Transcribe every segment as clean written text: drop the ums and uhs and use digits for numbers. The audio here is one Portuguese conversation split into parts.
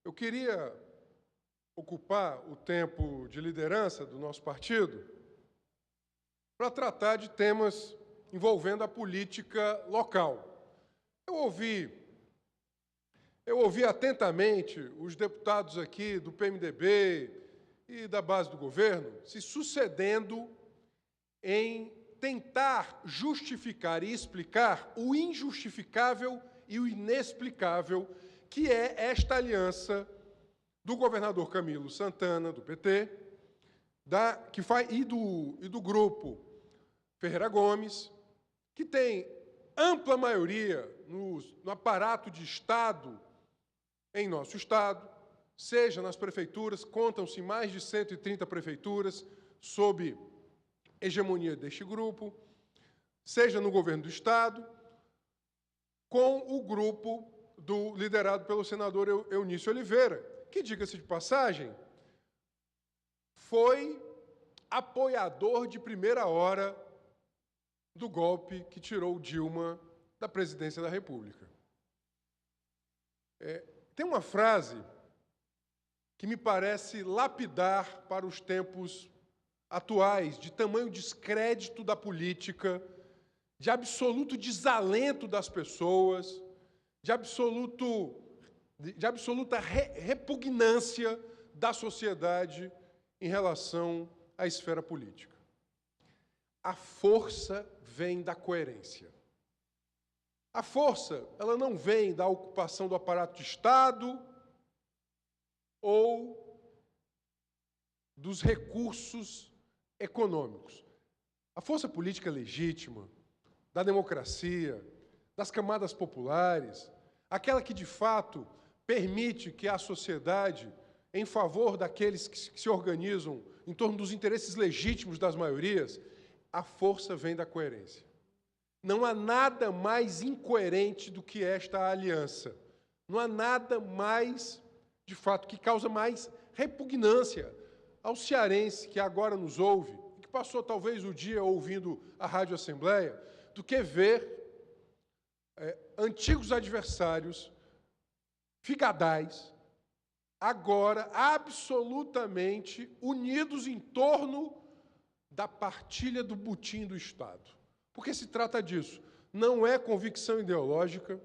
Eu queria ocupar o tempo de liderança do nosso partido para tratar de temas envolvendo a política local. Eu ouvi atentamente os deputados aqui do PMDB e da base do governo se sucedendo em tentar justificar e explicar o injustificável e o inexplicável que é esta aliança do governador Camilo Santana, do PT, e do grupo Ferreira Gomes, que tem ampla maioria no aparato de Estado em nosso Estado, seja nas prefeituras, contam-se mais de 130 prefeituras sob hegemonia deste grupo, seja no governo do Estado, com o grupo liderado pelo senador Eunício Oliveira, que, diga-se de passagem, foi apoiador de primeira hora do golpe que tirou Dilma da presidência da República. Tem uma frase que me parece lapidar para os tempos atuais, de tamanho descrédito da política, de absoluto desalento das pessoas, de absoluta repugnância da sociedade em relação à esfera política. A força vem da coerência. A força, ela não vem da ocupação do aparato de Estado ou dos recursos econômicos. A força política legítima, da democracia, das camadas populares, aquela que, de fato, permite que a sociedade, em favor daqueles que se organizam em torno dos interesses legítimos das maiorias, a força vem da coerência. Não há nada mais incoerente do que esta aliança. Não há nada mais, de fato, que causa mais repugnância ao cearense que agora nos ouve, que passou talvez o dia ouvindo a Rádio Assembleia, do que ver antigos adversários, figadais, agora absolutamente unidos em torno da partilha do butim do Estado. Porque se trata disso. Não é convicção ideológica,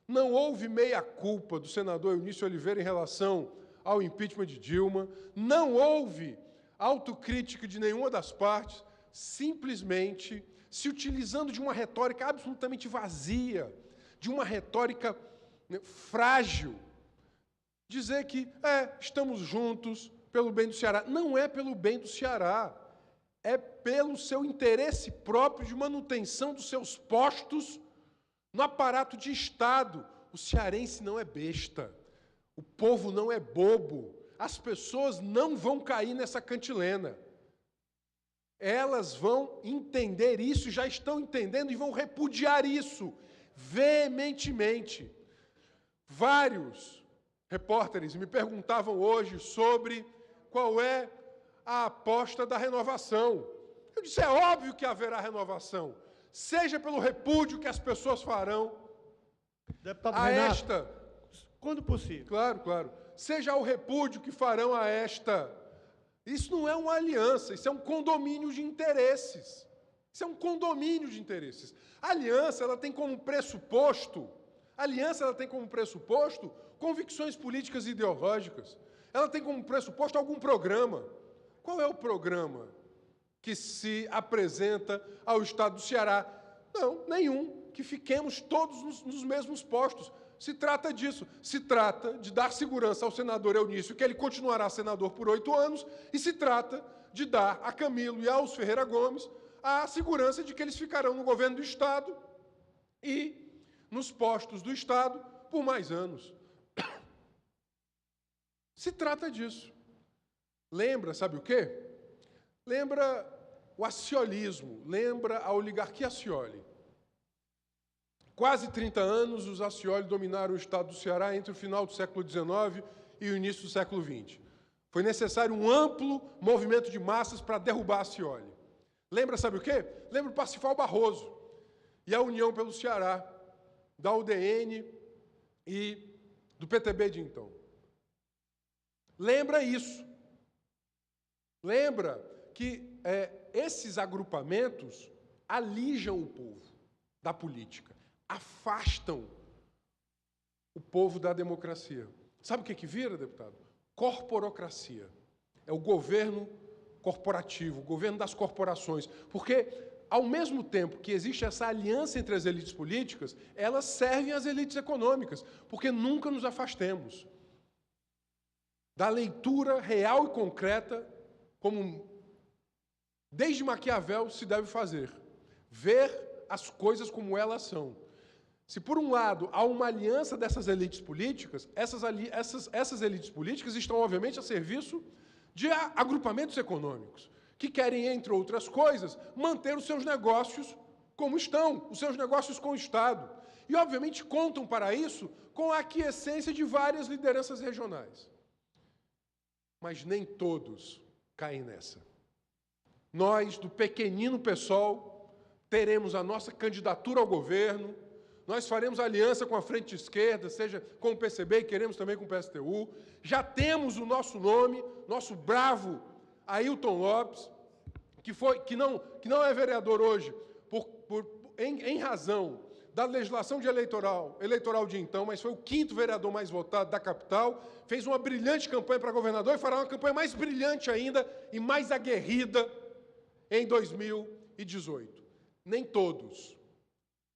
não houve meia-culpa do senador Eunício Oliveira em relação ao impeachment de Dilma, não houve autocrítica de nenhuma das partes, simplesmente se utilizando de uma retórica absolutamente vazia, de uma retórica frágil, dizer que estamos juntos pelo bem do Ceará. Não é pelo bem do Ceará, é pelo seu interesse próprio de manutenção dos seus postos no aparato de Estado. O cearense não é besta, o povo não é bobo, as pessoas não vão cair nessa cantilena. Elas vão entender isso, já estão entendendo e vão repudiar isso veementemente. Vários repórteres me perguntavam hoje sobre qual é a aposta da renovação. Eu disse, é óbvio que haverá renovação, seja pelo repúdio que as pessoas farão Deputado a Renato, esta... quando possível. Claro. Seja o repúdio que farão a esta... Isso não é uma aliança, isso é um condomínio de interesses. Isso é um condomínio de interesses. A aliança, ela tem como pressuposto convicções políticas e ideológicas. Ela tem como pressuposto algum programa. Qual é o programa que se apresenta ao Estado do Ceará? Não, nenhum. Que fiquemos todos nos mesmos postos. Se trata disso. Se trata de dar segurança ao senador Eunício, que ele continuará senador por 8 anos, e se trata de dar a Camilo e aos Ferreira Gomes a segurança de que eles ficarão no governo do Estado e nos postos do Estado por mais anos. Se trata disso. Lembra, sabe o quê? Lembra o aciolismo, lembra a oligarquia Accioli. Quase 30 anos, os Accioli dominaram o Estado do Ceará entre o final do século XIX e o início do século XX. Foi necessário um amplo movimento de massas para derrubar Accioli. Lembra, sabe o quê? Lembra o Parsifal Barroso e a União pelo Ceará, da UDN e do PTB de então. lembra isso. Lembra que esses agrupamentos alijam o povo da política, afastam o povo da democracia. Sabe o que vira, deputado? Corporocracia. É o governo corporativo, o governo das corporações. Porque, ao mesmo tempo que existe essa aliança entre as elites políticas, elas servem às elites econômicas, porque nunca nos afastemos da leitura real e concreta, como desde Maquiavel se deve fazer. Ver as coisas como elas são. Se, por um lado, há uma aliança dessas elites políticas, essas elites políticas estão, obviamente, a serviço de agrupamentos econômicos, que querem, entre outras coisas, manter os seus negócios como estão, os seus negócios com o Estado. E, obviamente, contam para isso com a aquiescência de várias lideranças regionais. Mas nem todos caem nessa. Nós, do pequenino PSOL, teremos a nossa candidatura ao governo, nós faremos aliança com a frente esquerda, seja com o PCB e queremos também com o PSTU. Já temos o nosso nome, nosso bravo Ailton Lopes, que não é vereador hoje em razão da legislação eleitoral de então, mas foi o 5º vereador mais votado da capital, fez uma brilhante campanha para governador e fará uma campanha mais brilhante ainda e mais aguerrida em 2018. Nem todos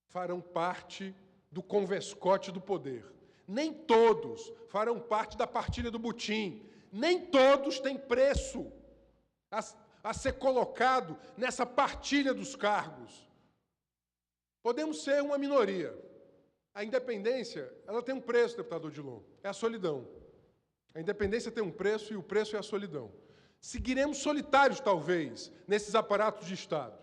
farão parte do convescote do poder. Nem todos farão parte da partilha do butim. Nem todos têm preço a ser colocado nessa partilha dos cargos. Podemos ser uma minoria. A independência, ela tem um preço, deputado Odilon, é a solidão. A independência tem um preço e o preço é a solidão. Seguiremos solitários, talvez, nesses aparatos de Estado,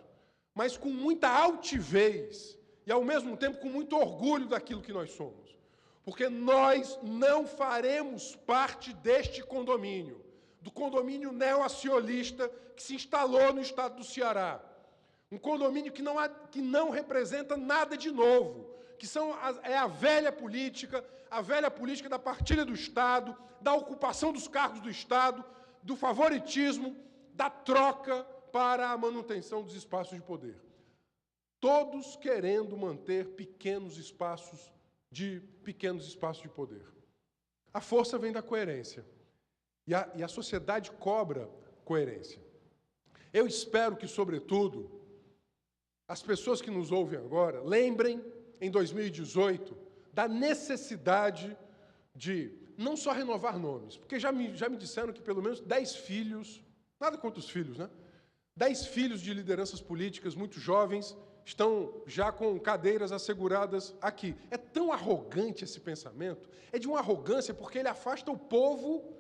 mas com muita altivez e, ao mesmo tempo, com muito orgulho daquilo que nós somos. Porque nós não faremos parte deste condomínio, do condomínio neoaciolista que se instalou no estado do Ceará. Um condomínio que não representa nada de novo, é a velha política da partilha do Estado, da ocupação dos cargos do Estado, do favoritismo, da troca para a manutenção dos espaços de poder. Todos querendo manter pequenos espaços de poder. A força vem da coerência. E a sociedade cobra coerência. Eu espero que, sobretudo, as pessoas que nos ouvem agora lembrem, em 2018, da necessidade de não só renovar nomes, porque já me disseram que pelo menos 10 filhos, nada contra os filhos, né? 10 filhos de lideranças políticas muito jovens estão já com cadeiras asseguradas aqui. É tão arrogante esse pensamento, é de uma arrogância porque ele afasta o povo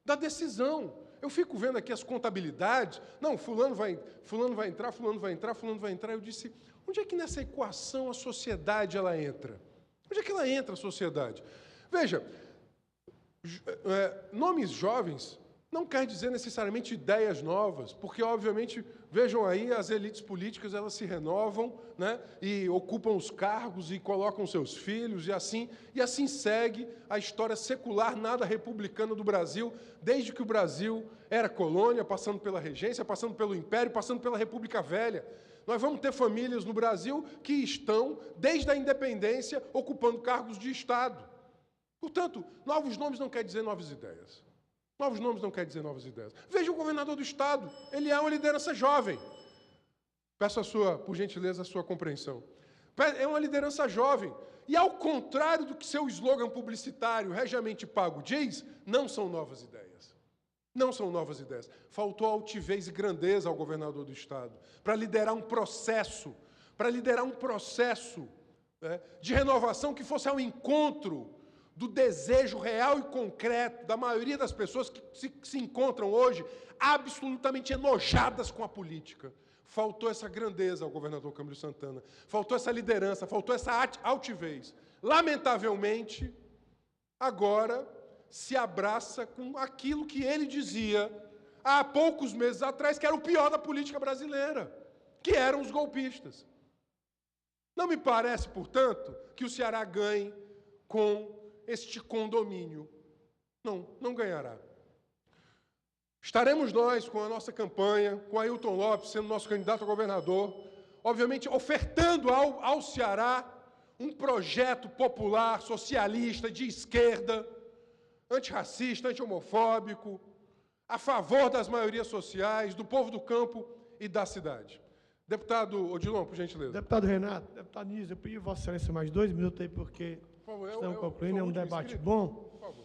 da decisão. Eu fico vendo aqui as contabilidades, não, fulano vai entrar, fulano vai entrar, fulano vai entrar. Eu disse, onde é que nessa equação a sociedade ela entra? Onde é que ela entra, a sociedade? Veja, nomes jovens não quer dizer necessariamente ideias novas, porque, obviamente, vejam aí, as elites políticas elas se renovam, né, e ocupam os cargos e colocam seus filhos, e assim segue a história secular, nada republicana do Brasil, desde que o Brasil era colônia, passando pela regência, passando pelo Império, passando pela República Velha. Nós vamos ter famílias no Brasil que estão, desde a independência, ocupando cargos de Estado. Portanto, novos nomes não quer dizer novas ideias. Novos nomes não quer dizer novas ideias. Veja o governador do Estado, ele é uma liderança jovem. Peço por gentileza, a sua compreensão. É uma liderança jovem. E, ao contrário do que seu slogan publicitário, regiamente pago, diz, não são novas ideias. Não são novas ideias. Faltou altivez e grandeza ao governador do Estado para liderar um processo, de renovação que fosse ao encontro do desejo real e concreto da maioria das pessoas que se encontram hoje absolutamente enojadas com a política. Faltou essa grandeza ao governador Camilo Santana, faltou essa liderança, faltou essa altivez. Lamentavelmente, agora se abraça com aquilo que ele dizia há poucos meses atrás, que era o pior da política brasileira, que eram os golpistas. Não me parece, portanto, que o Ceará ganhe com este condomínio. Não ganhará. Estaremos nós com a nossa campanha, com Ailton Lopes sendo nosso candidato a governador, obviamente ofertando ao Ceará um projeto popular, socialista, de esquerda, antirracista, anti-homofóbico, a favor das maiorias sociais, do povo do campo e da cidade. Deputado Odilon, por gentileza. Deputado Renato, deputado Nísio, eu pedi Vossa Excelência mais 2 minutos aí, porque estamos concluindo, é um debate bom. Por favor.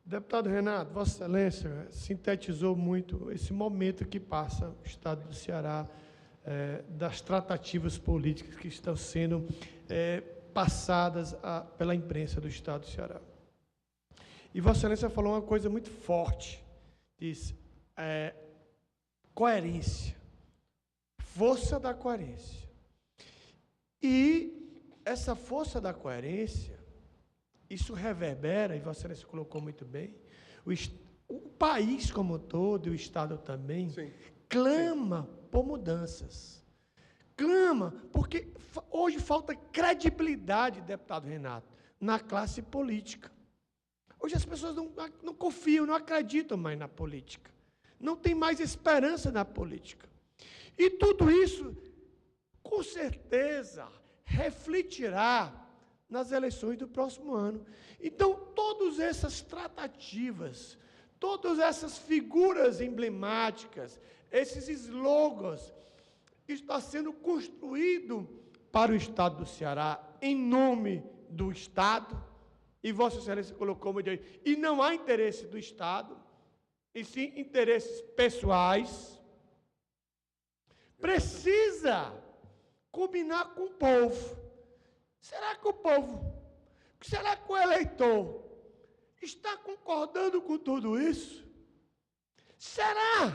Deputado Renato, Vossa Excelência sintetizou muito esse momento que passa o Estado do Ceará, das tratativas políticas que estão sendo passadas pela imprensa do Estado do Ceará. E Vossa Excelência falou uma coisa muito forte, diz, coerência, força da coerência. E essa força da coerência, isso reverbera, e Vossa Excelência colocou muito bem, o país como um todo, e o Estado também, Sim. clama por mudanças. Clama, porque hoje falta credibilidade, deputado Renato, na classe política. Hoje as pessoas não confiam, não acreditam mais na política. Não tem mais esperança na política. E tudo isso, com certeza, refletirá nas eleições do próximo ano. Então, todas essas tratativas, todas essas figuras emblemáticas, esses slogans, está sendo construído para o Estado do Ceará, em nome do Estado, e Vossa Excelência colocou muito aí, e não há interesse do Estado, e sim interesses pessoais. Precisa combinar com o povo. Será que o eleitor está concordando com tudo isso? Será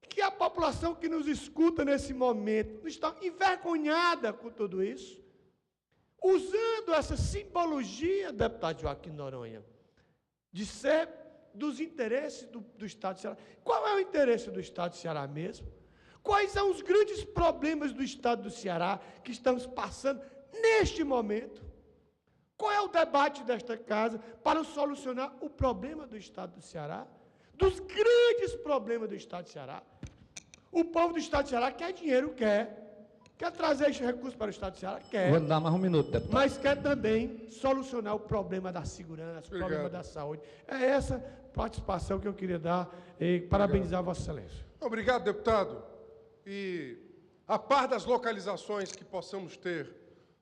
que a população que nos escuta nesse momento não está envergonhada com tudo isso? Usando essa simbologia, deputado Joaquim Noronha, de ser dos interesses do Estado do Ceará. Qual é o interesse do Estado do Ceará mesmo? Quais são os grandes problemas do Estado do Ceará que estamos passando neste momento? Qual é o debate desta casa para solucionar o problema do Estado do Ceará? Dos grandes problemas do Estado do Ceará. O povo do Estado do Ceará quer dinheiro, quer trazer esse recurso para o Estado do Ceará, quer. Vou dar mais um minuto, deputado. Mas quer também solucionar o problema da segurança, o problema da saúde. É essa participação que eu queria dar e parabenizar Vossa Excelência. Obrigado, deputado. E, a par das localizações que possamos ter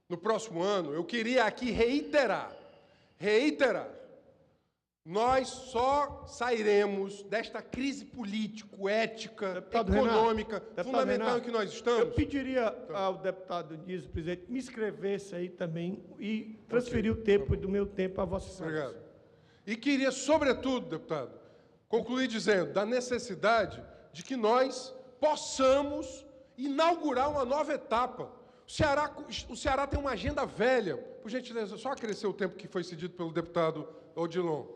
no próximo ano, eu queria aqui reiterar, nós só sairemos desta crise político-ética, econômica, fundamental em que nós estamos. Eu pediria ao deputado Nísio, presidente, me inscrevesse aí também e transferir o tempo do meu tempo a Vossa Excelência. Obrigado. E queria, sobretudo, deputado, concluir dizendo da necessidade de que nós possamos inaugurar uma nova etapa. O Ceará tem uma agenda velha. Por gentileza, só acrescer o tempo que foi cedido pelo deputado Odilon.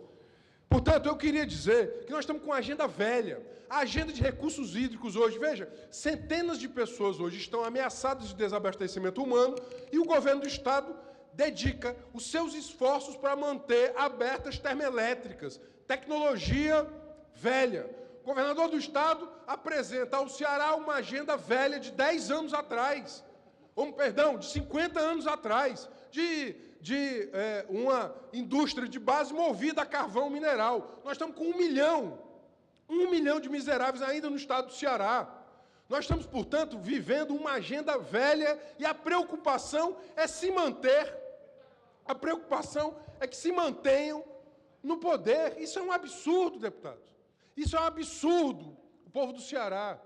Portanto, eu queria dizer que nós estamos com uma agenda velha. A agenda de recursos hídricos hoje, veja, centenas de pessoas hoje estão ameaçadas de desabastecimento humano e o governo do Estado dedica os seus esforços para manter abertas termoelétricas. Tecnologia velha. O governador do Estado apresenta ao Ceará uma agenda velha de 10 anos atrás. De 50 anos atrás, de uma indústria de base movida a carvão mineral. Nós estamos com 1 milhão de miseráveis ainda no estado do Ceará. Nós estamos, portanto, vivendo uma agenda velha e a preocupação é se manter, a preocupação é que se mantenham no poder. Isso é um absurdo, deputados. Isso é um absurdo, o povo do Ceará.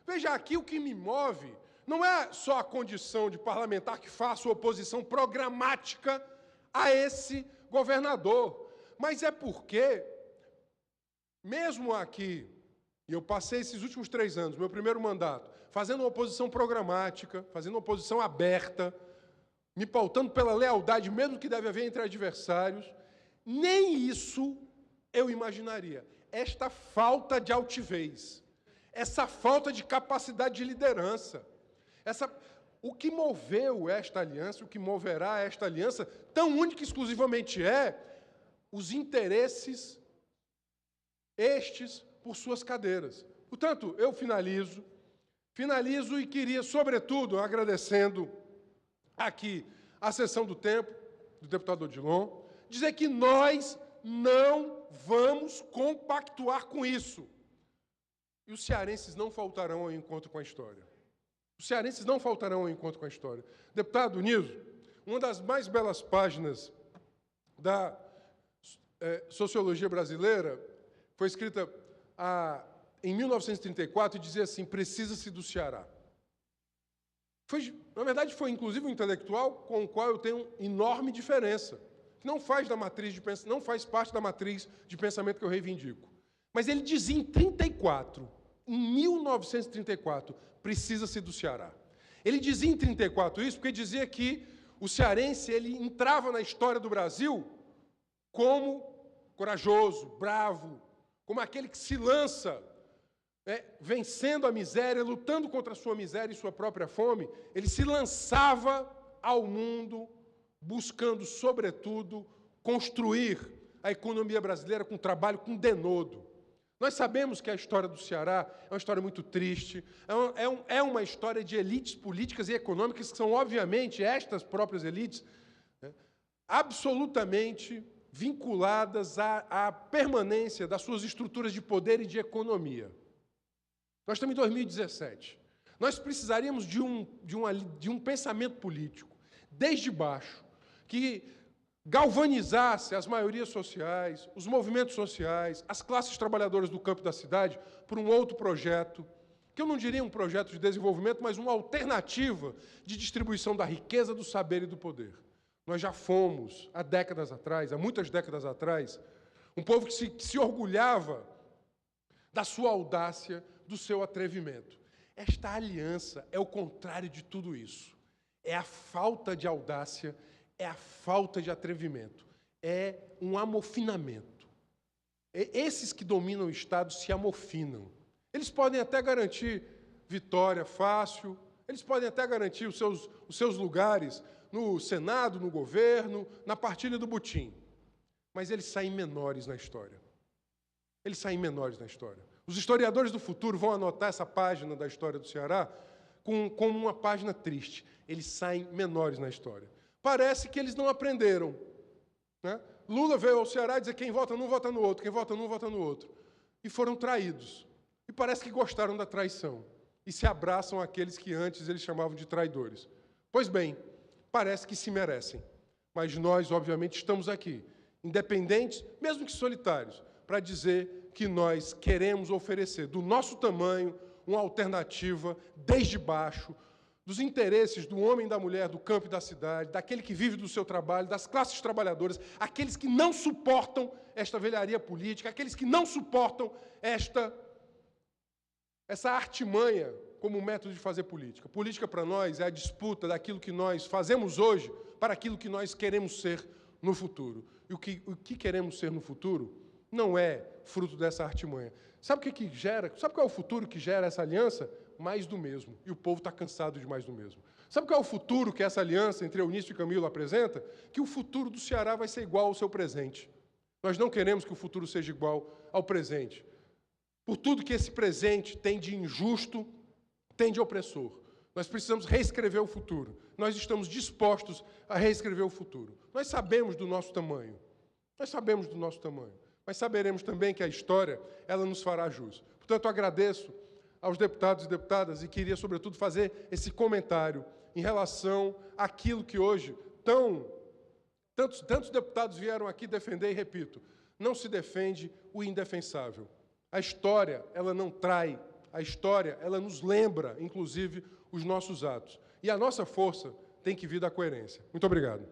Veja, aqui o que me move não é só a condição de parlamentar que faça oposição programática a esse governador, mas é porque, mesmo aqui, e eu passei esses últimos 3 anos, meu primeiro mandato, fazendo uma oposição programática, fazendo uma oposição aberta, me pautando pela lealdade, mesmo que deve haver entre adversários, nem isso eu imaginaria. Esta falta de altivez, essa falta de capacidade de liderança, o que moveu esta aliança, o que moverá esta aliança, tão única e exclusivamente os interesses por suas cadeiras. Portanto, eu finalizo e queria, sobretudo, agradecendo aqui a sessão do tempo, do deputado Odilon, dizer que nós não vamos compactuar com isso. E os cearenses não faltarão ao encontro com a história. Os cearenses não faltarão ao encontro com a história. Deputado Niso, uma das mais belas páginas da sociologia brasileira foi escrita em 1934 e dizia assim: precisa-se do Ceará. Na verdade, foi inclusive um intelectual com o qual eu tenho enorme diferença, que não faz parte da matriz de pensamento que eu reivindico. Mas ele dizia em 1934, precisa-se do Ceará. Ele dizia em 1934 isso porque dizia que o cearense ele entrava na história do Brasil como corajoso, bravo, como aquele que se lança, vencendo a miséria, lutando contra a sua miséria e sua própria fome. Ele se lançava ao mundo, buscando, sobretudo, construir a economia brasileira com trabalho, com denodo. Nós sabemos que a história do Ceará é uma história muito triste, é uma história de elites políticas e econômicas que são, obviamente, estas próprias elites, absolutamente vinculadas à permanência das suas estruturas de poder e de economia. Nós estamos em 2017. Nós precisaríamos de um pensamento político, desde baixo, que galvanizasse as maiorias sociais, os movimentos sociais, as classes trabalhadoras do campo da cidade por um outro projeto, que eu não diria um projeto de desenvolvimento, mas uma alternativa de distribuição da riqueza, do saber e do poder. Nós já fomos, há muitas décadas atrás, um povo que se orgulhava da sua audácia, do seu atrevimento. Esta aliança é o contrário de tudo isso. É a falta de audácia, é a falta de atrevimento, é um amofinamento. Esses que dominam o Estado se amofinam. Eles podem até garantir vitória fácil, eles podem até garantir os seus lugares no Senado, no governo, na partilha do butim. Mas eles saem menores na história. Eles saem menores na história. Os historiadores do futuro vão anotar essa página da história do Ceará como uma página triste. Eles saem menores na história. Parece que eles não aprenderam, né? Lula veio ao Ceará e dizia: quem vota num, vota no outro, quem vota num, vota no outro. E foram traídos. E parece que gostaram da traição. E se abraçam àqueles que antes eles chamavam de traidores. Pois bem, parece que se merecem. Mas nós, obviamente, estamos aqui, independentes, mesmo que solitários, para dizer que nós queremos oferecer, do nosso tamanho, uma alternativa, desde baixo, dos interesses do homem e da mulher, do campo e da cidade, daquele que vive do seu trabalho, das classes trabalhadoras, aqueles que não suportam esta velharia política, aqueles que não suportam essa artimanha como método de fazer política. Política, para nós, é a disputa daquilo que nós fazemos hoje para aquilo que nós queremos ser no futuro. E o que queremos ser no futuro não é fruto dessa artimanha. Sabe o que gera? Sabe qual é o futuro que gera essa aliança? Mais do mesmo. E o povo está cansado de mais do mesmo. Sabe qual é o futuro que essa aliança entre Eunício e Camilo apresenta? Que o futuro do Ceará vai ser igual ao seu presente. Nós não queremos que o futuro seja igual ao presente. Por tudo que esse presente tem de injusto, tem de opressor. Nós precisamos reescrever o futuro. Nós estamos dispostos a reescrever o futuro. Nós sabemos do nosso tamanho. Nós sabemos do nosso tamanho. Mas saberemos também que a história, ela nos fará jus. Portanto, agradeço aos deputados e deputadas e queria, sobretudo, fazer esse comentário em relação àquilo que hoje tantos deputados vieram aqui defender, e repito, não se defende o indefensável. A história, ela não trai, a história, ela nos lembra, inclusive, os nossos atos. E a nossa força tem que vir da coerência. Muito obrigado.